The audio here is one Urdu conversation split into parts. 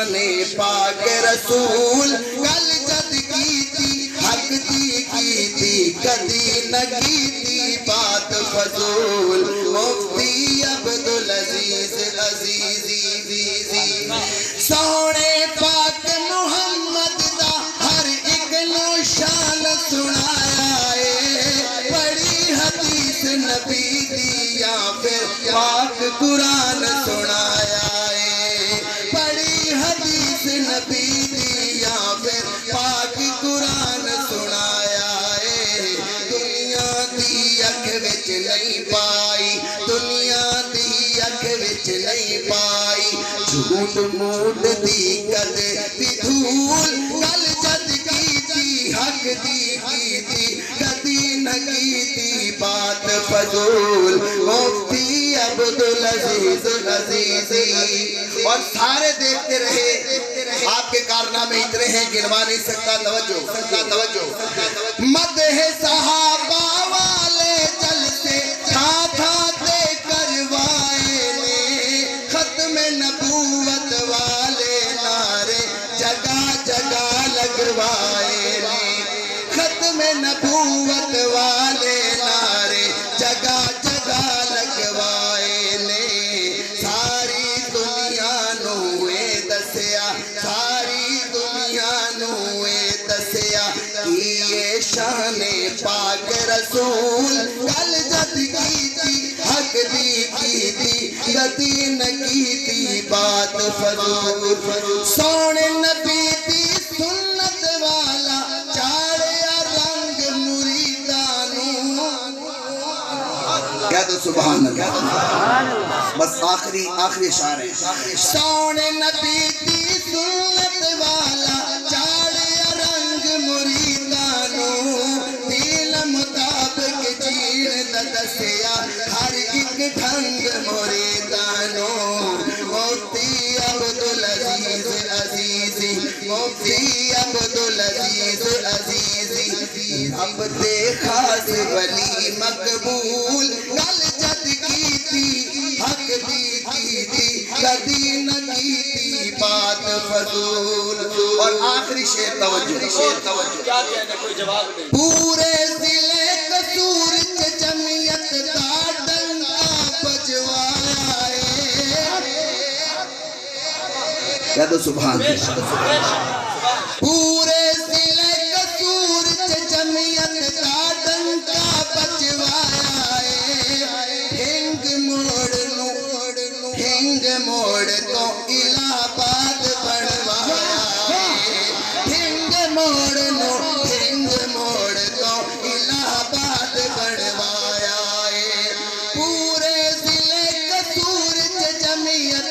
شان پاک رسول گل جد کیتی حق دی کیتی کدی نہ کیتی بات فضول مفتی عبدالعزیز عزیزی سونے پاک محمد دا ہر ایک نو شان سنایا ہے بڑی حدیث نبی دی یا پھر پاک قرآن سنایا ہے بڑی حدیث نبی دی یا پھر پاک قرآن سنایا ہے دنیا دی اکھ وچ نہیں پائی دنیا دی اکھ وچ نہیں پائی جھوٹ موٹ دی قد دی دھول گل جد کیتی حق دی کیتی کدی نہ کیتی بات فضول مفتی عبدالعزیز عزیزی اور سارے دیکھتے رہے آپ کے کارنامے اتنے ہیں گنوا نہیں سکتا توجہ مدح صحابہ والے جلسے تھاتے کروائے نے ختم نبوت والے نعرے جگہ جگہ لگوائے نے ختم نبوت والے نعرے جگہ جگہ لگوائے نے ساری دنیا نوے دسیا ساری دنیا نوے دسیا کہ یہ شان پاک رسول گل جد کیتی حق دی کیتی کدی نہ کیتی بات فضول سونے نبی دی سنت والا چاڑیا رنگ مریدانو کہہ دو سبحان اللہ بس آخری اشارہ ہے سونے نبی دی سنت والا چاڑیا رنگ مریدانو دین مطابق جین دا دسیا ہر ایک ڈھنگ مریدانو مفتی عبدالعزیز عزیزی مفتی عبدالعزیز عزیزی اب دے خاص ولی مقبول گل جد کیتی حق دی کیتی کدی نہ کیتی بات فضول اور آخری شعر توجہ کیا کہنے کوئی جواب نہیں پورے ضلع قصور چ جمعیت دا ڈنکا بجوایا ہے کہہ دو سبحان پورے ضلع قصور چ جمعیت دا ڈنکا بجوایا ہے ہنگ موڑ تو الہ آباد بنوایا ہے ہنگ موڑ تو الہ آباد بنوایا ہے پورے ضلع قصور چ جمعیت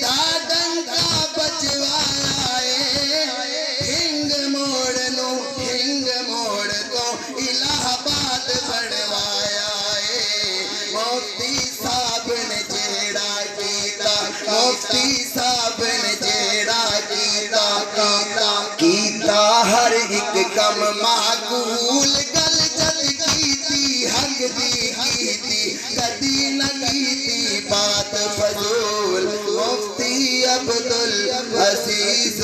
دا ڈنکا بجوایا ہے ہنگ موڑ تو الہ آباد بنوایا ہے مفتی صاحب نے جیڑا کیتا مفتی صاحب نے جیڑا کیتا ہر ایک کم معقول گل جد کیتی حق دی کیتی کدی نہ کیتی بات فضول مفتی عبدالعزیز